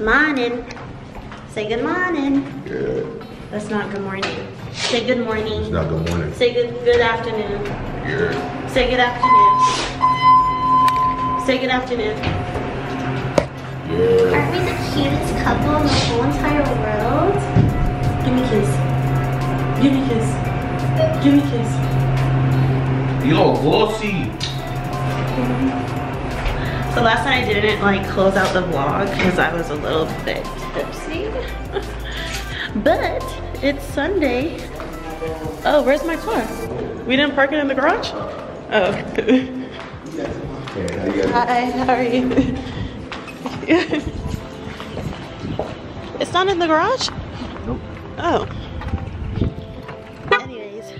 Morning. Say good morning. Good. That's not good morning. Say good morning. It's not good morning. Say good afternoon. Good. Say good afternoon. Say good afternoon. Good. Aren't we the cutest couple in the whole entire world? Give me a kiss. Give me a kiss. Give me a kiss. Yo, glossy. So last night I didn't like close out the vlog because I was a little bit tipsy. But it's Sunday. Oh, where's my car? We didn't park it in the garage? Oh. Hi, how are you? It's not in the garage? Nope. Oh. Anyways,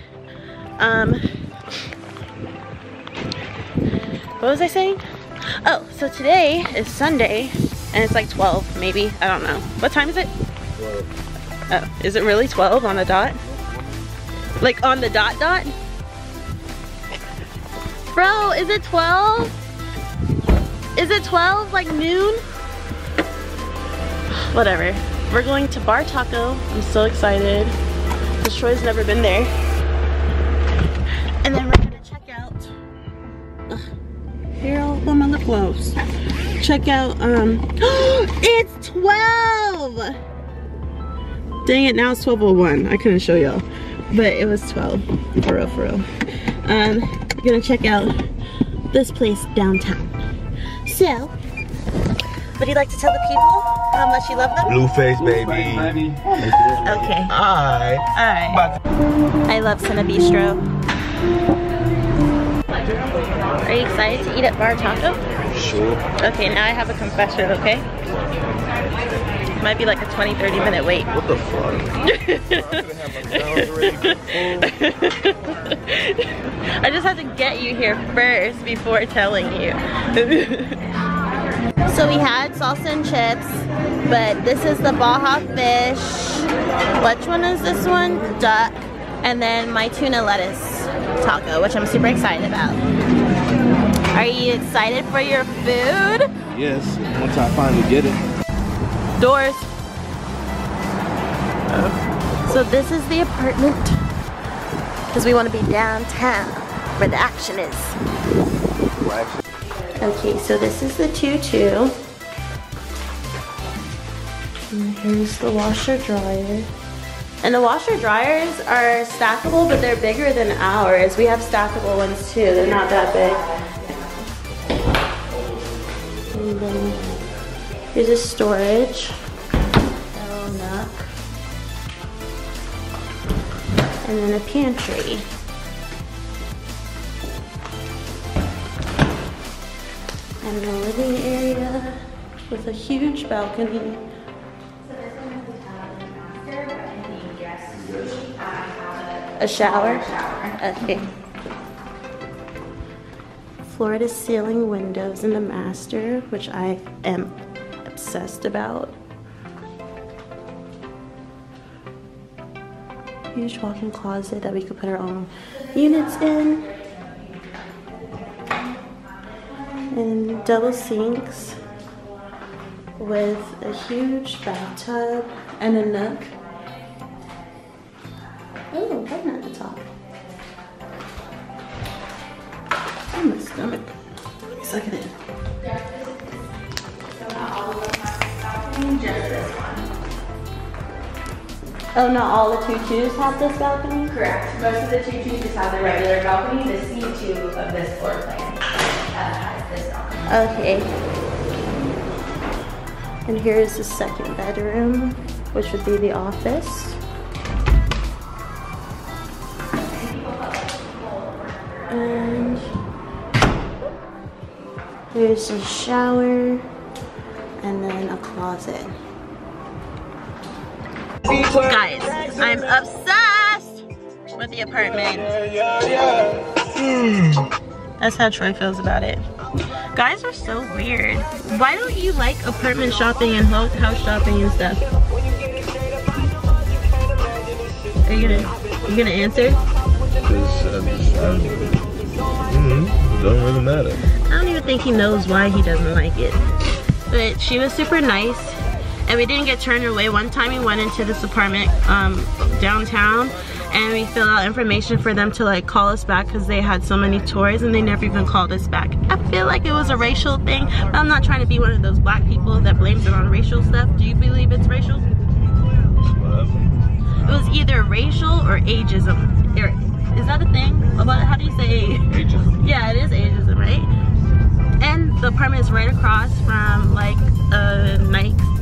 what was I saying? Oh, so today is Sunday and it's like 12 maybe, I don't know. What time is it? 12. Oh, is it really 12 on the dot? Like on the dot? Bro, is it 12? Is it 12, like noon? Whatever. We're going to Bar Taco. I'm so excited. Because Troy's never been there. And then we're gonna check out. Here, I'll put my lip gloss. Check out, it's 12! Dang it, now it's 12:01. I couldn't show y'all. But it was 12. For real, for real. We're gonna check out this place downtown. So, would you like to tell the people how much you love them? Blueface, baby. Okay. Alright. Alright. I love Cine Bistro. Are you excited to eat at Bar Taco? Sure. Okay, now I have a confession, okay? Might be like a 20-30 minute wait. What the fuck? I just had to get you here first before telling you. So we had salsa and chips, but this is the Baja fish. Which one is this one? Duck. And then my tuna lettuce taco, which I'm super excited about. Are you excited for your food? Yes, once I finally get it. Doors. Oh. So this is the apartment because we want to be downtown where the action is. Okay, so this is the 2-2. And here's the washer dryer. And the washer dryers are stackable, but they're bigger than ours. We have stackable ones too. They're not that big. And then here's a storage. Little nook. And then a pantry. And the living area with a huge balcony. A shower? Okay. Floor to ceiling windows in the master, which I am obsessed about. Huge walk-in closet that we could put our own units in. And double sinks with a huge bathtub and a nook. Oh, button at the top. Oh, my stomach. Let me suck it in. Oh, not all the 2-2s have this balcony? Correct. Most of the 2-2s just have the regular balcony. The C2 of this floor plan has this balcony. Okay. And here's the second bedroom, which would be the office. And here's a shower and then a closet. Guys, I'm obsessed with the apartment. That's how Troy feels about it. Guys are so weird. Why don't you like apartment shopping and house shopping and stuff? Are you gonna answer? Doesn't really matter. I don't even think he knows why he doesn't like it. But she was super nice and we didn't get turned away. One time we went into this apartment downtown, and we filled out information for them to like call us back because they had so many toys, and they never even called us back. I feel like it was a racial thing, but I'm not trying to be one of those black people that blames it on racial stuff. Do you believe it's racial? It was either racial or ageism. Is that a thing? How do you say ageism? Yeah, it is ageism, right? And the apartment is right across from like a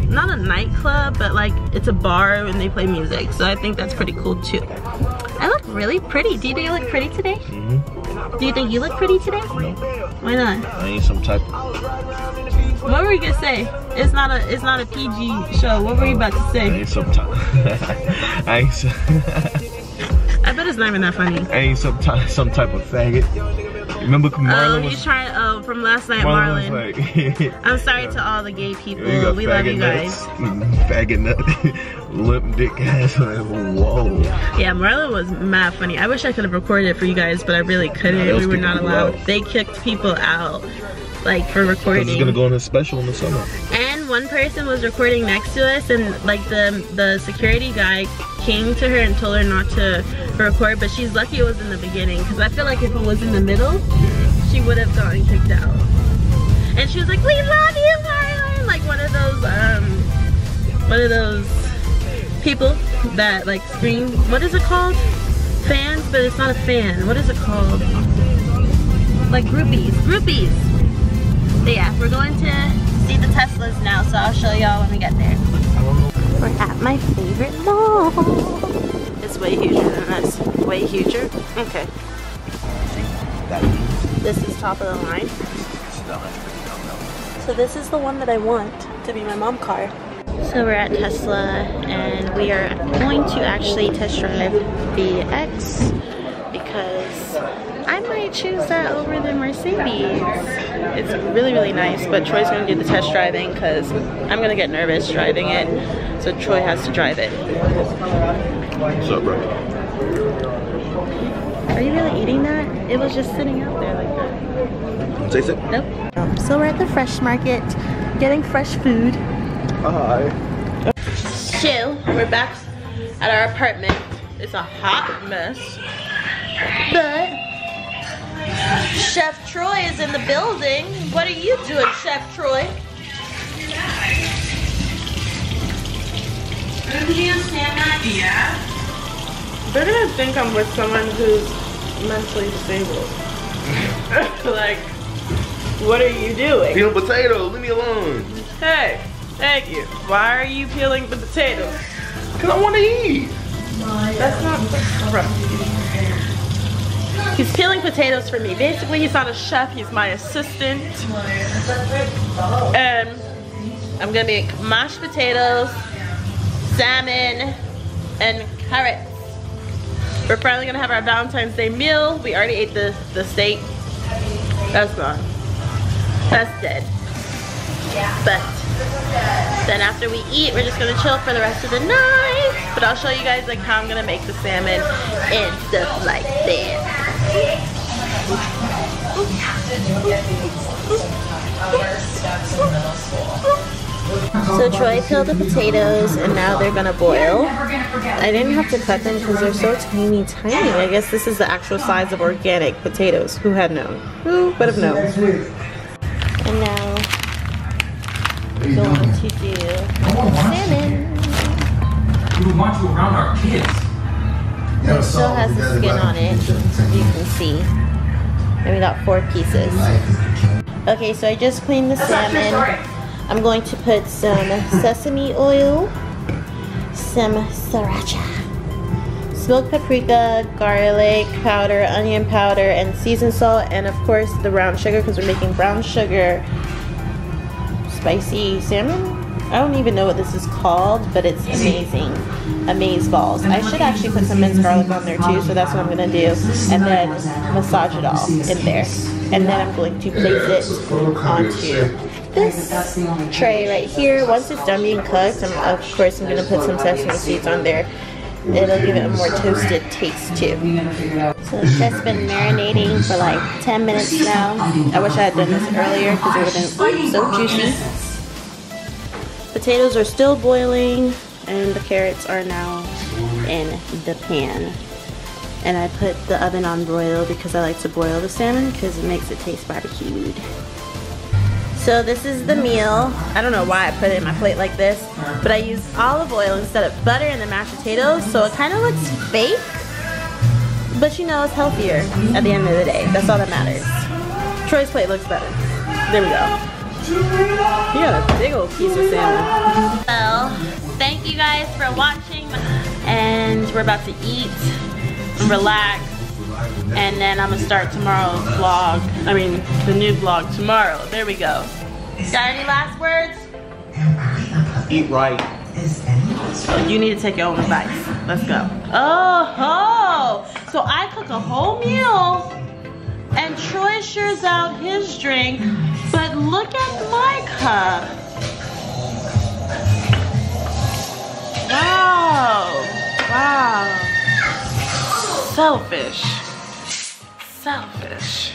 not a nightclub, but like it's a bar and they play music. So I think that's pretty cool too. I look really pretty. Do you think I look pretty today? Mm-hmm. Do you think you look pretty today? No. Why not? I ain't some type of... What were you gonna say? It's not a PG show. What were you about to say? I ain't some type. I ain't some... I bet it's not even that funny. I ain't some type of faggot. Remember Marlon he's trying, from last night, Marlon. Like, I'm sorry to all the gay people. We love you guys. Faggot nut, lip dick ass. Whoa. Yeah, Marlon was mad funny. I wish I could have recorded it for you guys, but I really couldn't. We were not allowed. They kicked people out, like, for recording. It's gonna go on a special in the summer. And one person was recording next to us, and like the security guy came to her and told her not to record, but she's lucky it was in the beginning, because I feel like if it was in the middle, she would have gotten kicked out. And she was like, "We love you, Marlon!" Like one of those people that like scream. What is it called? Fans, but it's not a fan. What is it called? Like groupies. Groupies. But yeah, we're going to see the Teslas now, so I'll show y'all when we get there. We're at my favorite mall. It's way huger than this. Way huger? Okay. This is top of the line. So this is the one that I want to be my mom car. So we're at Tesla, and we are going to actually test drive the X because I might choose that over the Mercedes. It's really, really nice, but Troy's gonna do the test driving because I'm gonna get nervous driving it, so Troy has to drive it. What's up, bro? Are you really eating that? It was just sitting out there like that. Taste it? Nope. So we're at the fresh market, getting fresh food. Hi. Chill. We're back at our apartment. It's a hot mess, but Chef Troy is in the building. What are you doing, Chef Troy? Yeah. They're gonna think I'm with someone who's mentally disabled. Like, what are you doing? Peeling potatoes, leave me alone. Hey, thank you. Why are you peeling the potatoes? Cause I want to eat. That's not right. He's peeling potatoes for me. Basically, he's not a chef, he's my assistant. And I'm gonna make mashed potatoes, salmon, and carrots. We're finally gonna have our Valentine's Day meal. We already ate the steak. That's gone. That's dead. But then after we eat, we're just gonna chill for the rest of the night. But I'll show you guys like how I'm gonna make the salmon and stuff like that. So Troy peeled the potatoes and now they're gonna boil. I didn't have to cut them because they're so tiny. I guess this is the actual size of organic potatoes. Who had known? Who would have known? And now we're going to do salmon. We would want you around our kids. It still has the skin on it, you can see. And we got 4 pieces. Okay, so I just cleaned the salmon. I'm going to put some sesame oil, some sriracha, smoked paprika, garlic powder, onion powder, and seasoned salt, and of course the brown sugar because we're making brown sugar spicy salmon. I don't even know what this is called, but it's amazing. Amaze balls. I should actually put some minced garlic on there too, so that's what I'm gonna do. And then massage it all in there. And then I'm going to place it onto this tray right here. Once it's done being cooked, of course I'm gonna put some sesame seeds on there. It'll give it a more toasted taste too. So it's just been marinating for like 10 minutes now. I wish I had done this earlier because it would have been so juicy. Potatoes are still boiling and the carrots are now in the pan. And I put the oven on broil because I like to broil the salmon because it makes it taste barbecued. So this is the meal. I don't know why I put it in my plate like this, but I used olive oil instead of butter in the mashed potatoes, so it kind of looks fake. But you know, it's healthier at the end of the day. That's all that matters. Troy's plate looks better. There we go. You got a big old piece of salmon. Well, thank you guys for watching. And we're about to eat and relax. And then I'm gonna start tomorrow's vlog. I mean, the new vlog tomorrow. There we go. Got any last words? Eat right. You need to take your own advice. Let's go. Oh, so I cook a whole meal and Troy shares out his drink, but look at my cup. Wow. Wow. Selfish. Selfish.